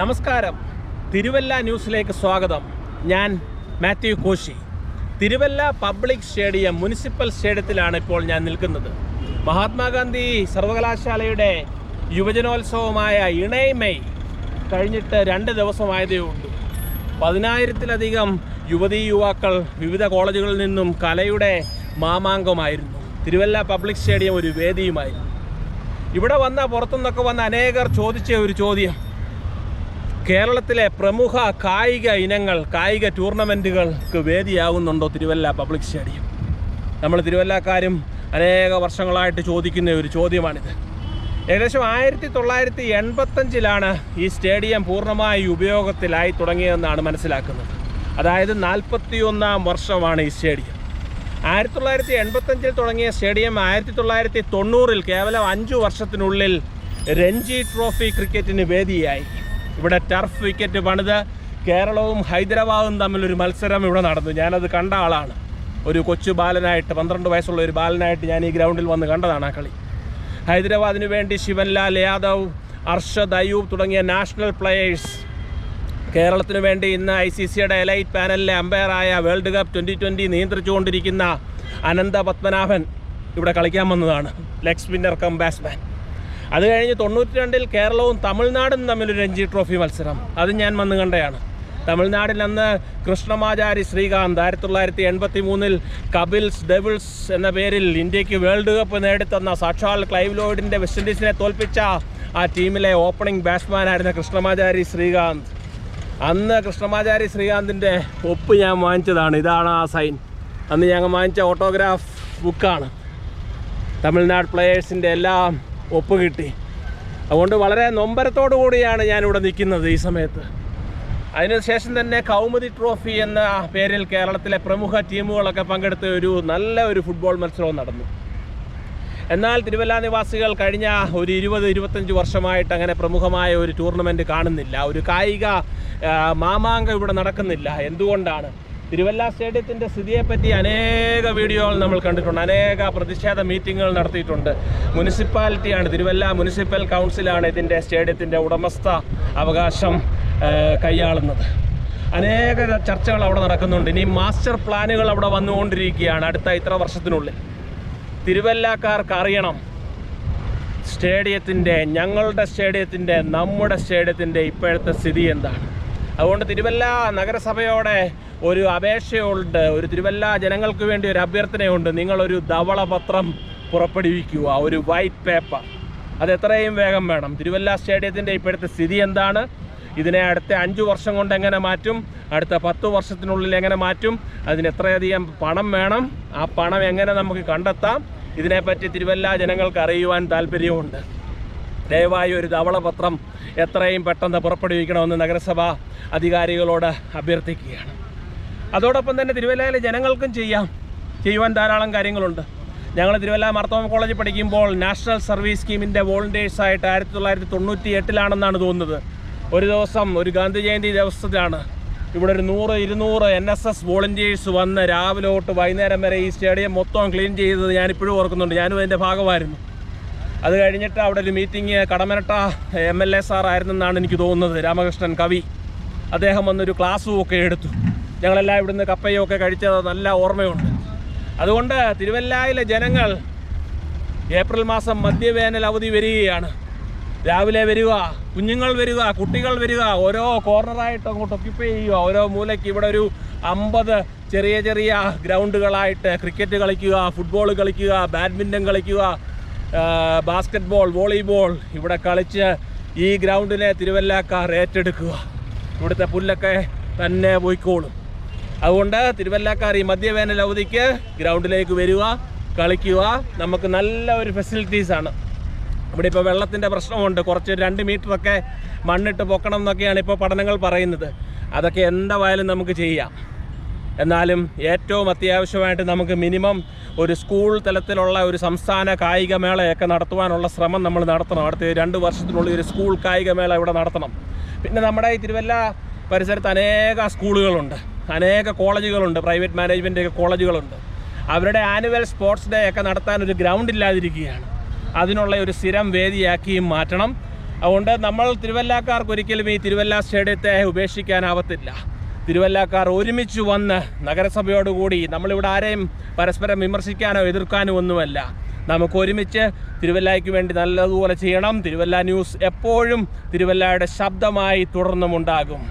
നമസ്കാരം, തിരുവല്ല ന്യൂസിലേക്ക് സ്വാഗതം. ഞാൻ Mathew Koshy. Thiruvalla public stadium municipal സ്റ്റേഡിയത്തിലാണ് ഇപ്പോൾ ഞാൻ നിൽക്കുന്നത്. മഹാത്മാഗാന്ധി സർവകലാശാലയുടെ യുവജനോത്സവമായ ഇണൈമൈ കഴിഞ്ഞിട്ട് 2 ദിവസമായതേ ഉള്ളൂ. 10,000-ലധികം യുവതീ യുവാക്കൾ വിവിധ കോളേജുകളിൽ നിന്നും കലയുടെ മാമാങ്കമായിരുന്നു. തിരുവല്ല പബ്ലിക് സ്റ്റേഡിയം ഒരു വേദിയുമായിരുന്നു. ഇവിടെ പുറത്തുനിന്നൊക്കെ വന്ന അനേകർ ചോദിച്ച ഒരു ചോദ്യം, കേരളത്തിലെ പ്രമുഖ കായിക ഇനങ്ങൾ, കായിക ടൂർണമെൻറ്റുകൾക്ക് വേദിയാകുന്നുണ്ടോ തിരുവല്ല പബ്ലിക് സ്റ്റേഡിയം? നമ്മൾ തിരുവല്ലക്കാരും അനേക വർഷങ്ങളായിട്ട് ചോദിക്കുന്ന ഒരു ചോദ്യമാണിത്. ഏകദേശം 1985-ലാണ് ഈ സ്റ്റേഡിയം പൂർണ്ണമായി ഉപയോഗത്തിലായി തുടങ്ങിയതെന്നാണ് മനസ്സിലാക്കുന്നത്. അതായത് 41-ാം വർഷമാണ് ഈ സ്റ്റേഡിയം. 1985-ൽ തുടങ്ങിയ സ്റ്റേഡിയം 1990-ൽ കേവലം 5 വർഷത്തിനുള്ളിൽ രഞ്ജി ട്രോഫി ക്രിക്കറ്റിന് വേദിയായി. ഇവിടെ ടർഫ് വിക്കറ്റ് പണിത് കേരളവും ഹൈദരാബാദും തമ്മിലൊരു മത്സരം ഇവിടെ നടന്നു. ഞാനത് കണ്ട ആളാണ്. ഒരു കൊച്ചു ബാലനായിട്ട്, 12 വയസ്സുള്ള ഒരു ബാലനായിട്ട് ഞാൻ ഈ ഗ്രൗണ്ടിൽ വന്ന് കണ്ടതാണ് ആ കളി. ഹൈദരാബാദിന് വേണ്ടി ശിവൻലാൽ യാദവ്, അർഷദ് അയ്യൂബ് തുടങ്ങിയ നാഷണൽ പ്ലെയേഴ്സ്, കേരളത്തിന് വേണ്ടി ഇന്ന് ICCയുടെ എലൈറ്റ് പാനലിലെ അമ്പയറായ വേൾഡ് കപ്പ് 2020 നിയന്ത്രിച്ചുകൊണ്ടിരിക്കുന്ന അനന്ത പത്മനാഭൻ ഇവിടെ കളിക്കാൻ വന്നതാണ്, ലെഗ് സ്പിന്നർ കം ബാറ്റ്സ്മാൻ. അത് കഴിഞ്ഞ് 92-ൽ കേരളവും തമിഴ്നാടും തമ്മിലൊരു രഞ്ജി ട്രോഫി മത്സരം, അത് ഞാൻ വന്ന് കണ്ടതാണ്. തമിഴ്നാടിൽ അന്ന് കൃഷ്ണമാചാരി ശ്രീകാന്ത് 1983-ൽ കപിൽസ് ഡെവിൾസ് എന്ന പേരിൽ ഇന്ത്യക്ക് വേൾഡ് കപ്പ് നേടിത്തന്ന സാക്ഷാൽ ക്ലൈവ് ലോയിഡിൻ്റെ വെസ്റ്റ് ഇൻഡീസിനെ തോൽപ്പിച്ച ആ ടീമിലെ ഓപ്പണിംഗ് ബാറ്റ്സ്മാനായിരുന്ന കൃഷ്ണമാചാരി ശ്രീകാന്ത്. അന്ന് കൃഷ്ണമാചാരി ശ്രീകാന്തിൻ്റെ ഒപ്പ് ഞാൻ വാങ്ങിച്ചതാണ്. ഇതാണ് ആ സൈൻ. അന്ന് ഞങ്ങൾ വാങ്ങിച്ച ഓട്ടോഗ്രാഫ് ബുക്കാണ്. തമിഴ്നാട് പ്ലെയേഴ്സിൻ്റെ എല്ലാം ഒപ്പ് കിട്ടി. അതുകൊണ്ട് വളരെ നൊമ്പരത്തോടു കൂടിയാണ് ഞാനിവിടെ നിൽക്കുന്നത് ഈ സമയത്ത്. അതിനുശേഷം തന്നെ കൗമുദി ട്രോഫി എന്ന പേരിൽ കേരളത്തിലെ പ്രമുഖ ടീമുകളൊക്കെ പങ്കെടുത്ത ഒരു നല്ല ഫുട്ബോൾ മത്സരവും നടന്നു. എന്നാൽ തിരുവല്ല നിവാസികൾ കഴിഞ്ഞ ഒരു 20-25 വർഷമായിട്ട് അങ്ങനെ പ്രമുഖമായ ഒരു ടൂർണമെൻറ്റ് കാണുന്നില്ല. ഒരു കായിക മാമാങ്കം ഇവിടെ നടക്കുന്നില്ല. എന്തുകൊണ്ടാണ്? തിരുവല്ല സ്റ്റേഡിയത്തിൻ്റെ സ്ഥിതിയെപ്പറ്റി അനേക വീഡിയോകൾ നമ്മൾ കണ്ടിട്ടുണ്ട്. അനേക പ്രതിഷേധ മീറ്റിങ്ങുകൾ നടത്തിയിട്ടുണ്ട്. മുനിസിപ്പാലിറ്റിയാണ്, തിരുവല്ല മുനിസിപ്പൽ കൗൺസിലാണ് ഇതിൻ്റെ സ്റ്റേഡിയത്തിൻ്റെ ഉടമസ്ഥ അവകാശം കൈയാളുന്നത്. അനേക ചർച്ചകൾ അവിടെ നടക്കുന്നുണ്ട്. ഇനി മാസ്റ്റർ പ്ലാനുകൾ അവിടെ വന്നുകൊണ്ടിരിക്കുകയാണ് അടുത്ത ഇത്ര വർഷത്തിനുള്ളിൽ. തിരുവല്ലക്കാർക്ക് അറിയണം സ്റ്റേഡിയത്തിൻ്റെ, ഞങ്ങളുടെ സ്റ്റേഡിയത്തിൻ്റെ, നമ്മുടെ സ്റ്റേഡിയത്തിൻ്റെ ഇപ്പോഴത്തെ സ്ഥിതി എന്താണ്. അതുകൊണ്ട് തിരുവല്ല നഗരസഭയോടെ ഒരു അപേക്ഷയുണ്ട്, ഒരു തിരുവല്ല ജനങ്ങൾക്ക് വേണ്ടി ഒരു അഭ്യർത്ഥനയുണ്ട്. നിങ്ങളൊരു ധവളപത്രം പുറപ്പെടുവിക്കുക, ഒരു വൈറ്റ് പേപ്പർ. അത് എത്രയും വേഗം വേണം. തിരുവല്ല സ്റ്റേഡിയത്തിൻ്റെ ഇപ്പോഴത്തെ സ്ഥിതി എന്താണ്, ഇതിനെ അടുത്ത 5 വർഷം കൊണ്ട് എങ്ങനെ മാറ്റും, അടുത്ത 10 വർഷത്തിനുള്ളിൽ എങ്ങനെ മാറ്റും, അതിന് എത്രയധികം പണം വേണം, ആ പണം എങ്ങനെ നമുക്ക് കണ്ടെത്താം, ഇതിനെപ്പറ്റി തിരുവല്ല ജനങ്ങൾക്ക് അറിയുവാൻ താല്പര്യമുണ്ട്. ദയവായി ഒരു ധവളപത്രം എത്രയും പെട്ടെന്ന് പുറപ്പെടുവിക്കണമെന്ന് നഗരസഭ അധികാരികളോട് അഭ്യർത്ഥിക്കുകയാണ്. അതോടൊപ്പം തന്നെ തിരുവല്ലയിലെ ജനങ്ങൾക്കും ചെയ്യുവാൻ ധാരാളം കാര്യങ്ങളുണ്ട്. ഞങ്ങൾ തിരുവല്ല മാർത്തോമ കോളേജിൽ പഠിക്കുമ്പോൾ നാഷണൽ സർവീസ് സ്കീമിൻ്റെ വോളണ്ടിയേഴ്സായിട്ട് 1998-ലാണെന്നാണ് തോന്നുന്നത്, ഒരു ദിവസം, ഒരു ഗാന്ധി ജയന്തി ദിവസത്തിലാണ് ഇവിടെ ഒരു 100-200 NSS വോളണ്ടിയേഴ്സ് വന്ന് രാവിലെ തൊട്ട് വൈകുന്നേരം വരെ ഈ സ്റ്റേഡിയം മൊത്തം ക്ലീൻ ചെയ്തത് ഞാനിപ്പോഴും ഓർക്കുന്നുണ്ട്. ഞാനും അതിൻ്റെ ഭാഗമായിരുന്നു. അത് കഴിഞ്ഞിട്ട് അവിടെ ഒരു മീറ്റിംഗ് കടമനട്ട MLA സാറായിരുന്നെന്നാണ് എനിക്ക് തോന്നുന്നത്, രാമകൃഷ്ണൻ കവി. അദ്ദേഹം വന്നൊരു ക്ലാസ്സും ഒക്കെ എടുത്തു. ഞങ്ങളെല്ലാം ഇവിടുന്ന് കപ്പയൊക്കെ കഴിച്ചത് നല്ല ഓർമ്മയുണ്ട്. അതുകൊണ്ട് തിരുവല്ലയിലെ ജനങ്ങൾ ഏപ്രിൽ മാസം മധ്യവേനൽ അവധി വരികയാണ്. രാവിലെ വരിക, കുഞ്ഞുങ്ങൾ വരിക, കുട്ടികൾ വരിക, ഓരോ കോർണറായിട്ട് അങ്ങോട്ട് ഒക്യുപ്പൈ ചെയ്യുക. ഓരോ മൂലയ്ക്ക് ഇവിടെ ഒരു 50 ചെറിയ ഗ്രൗണ്ടുകളായിട്ട് ക്രിക്കറ്റ് കളിക്കുക, ഫുട്ബോൾ കളിക്കുക, ബാഡ്മിൻ്റൺ കളിക്കുക, ബാസ്കറ്റ്ബോൾ, വോളിബോൾ ഇവിടെ കളിച്ച് ഈ ഗ്രൗണ്ടിനെ തിരുവല്ലക്കാർ ഏറ്റെടുക്കുക. ഇവിടുത്തെ പുല്ലൊക്കെ തന്നെ പോയിക്കോളും. അതുകൊണ്ട് തിരുവല്ലക്കാർ ഈ മധ്യവേനൽ അവധിക്ക് ഗ്രൗണ്ടിലേക്ക് വരിക, കളിക്കുക. നമുക്ക് നല്ല ഒരു ഫെസിലിറ്റീസാണ് ഇവിടെ. ഇപ്പോൾ വെള്ളത്തിൻ്റെ പ്രശ്നമുണ്ട്, കുറച്ച് 2 മീറ്ററൊക്കെ മണ്ണിട്ട് പൊക്കണം എന്നൊക്കെയാണ് ഇപ്പോൾ പഠനങ്ങൾ പറയുന്നത്. അതൊക്കെ എന്തായാലും നമുക്ക് ചെയ്യാം. എന്നാലും ഏറ്റവും അത്യാവശ്യമായിട്ട് നമുക്ക് മിനിമം ഒരു സ്കൂൾ തലത്തിലുള്ള ഒരു സംസ്ഥാന കായികമേളയൊക്കെ നടത്തുവാനുള്ള ശ്രമം നമ്മൾ നടത്തണം. അടുത്ത 2 വർഷത്തിനുള്ളിൽ ഒരു സ്കൂൾ കായികമേള ഇവിടെ നടത്തണം. പിന്നെ നമ്മുടെ ഈ തിരുവല്ല പരിസരത്ത് അനേക സ്കൂളുകളുണ്ട്, അനേക കോളേജുകളുണ്ട്, പ്രൈവറ്റ് മാനേജ്മെൻറ്റ് കോളേജുകളുണ്ട്. അവരുടെ ആനുവൽ സ്പോർട്സ് ഡേ ഒക്കെ നടത്താൻ ഒരു ഗ്രൗണ്ട് ഇല്ലാതിരിക്കുകയാണ്. അതിനുള്ള ഒരു സ്ഥിരം വേദിയാക്കിയും മാറ്റണം. അതുകൊണ്ട് നമ്മൾ തിരുവല്ലക്കാർക്ക് ഒരിക്കലും ഈ തിരുവല്ല സ്റ്റേഡിയത്തെ ഉപേക്ഷിക്കാനാവത്തില്ല. തിരുവല്ലക്കാർ ഒരുമിച്ച് വന്ന് നഗരസഭയോടുകൂടി, നമ്മളിവിടെ ആരെയും പരസ്പരം വിമർശിക്കാനോ എതിർക്കാനോ ഒന്നുമല്ല, നമുക്ക് ഒരുമിച്ച് തിരുവല്ലയ്ക്ക് വേണ്ടി നല്ലതുപോലെ ചെയ്യണം. തിരുവല്ല ന്യൂസ് എപ്പോഴും തിരുവല്ലയുടെ ശബ്ദമായി തുടർന്നുമുണ്ടാകും.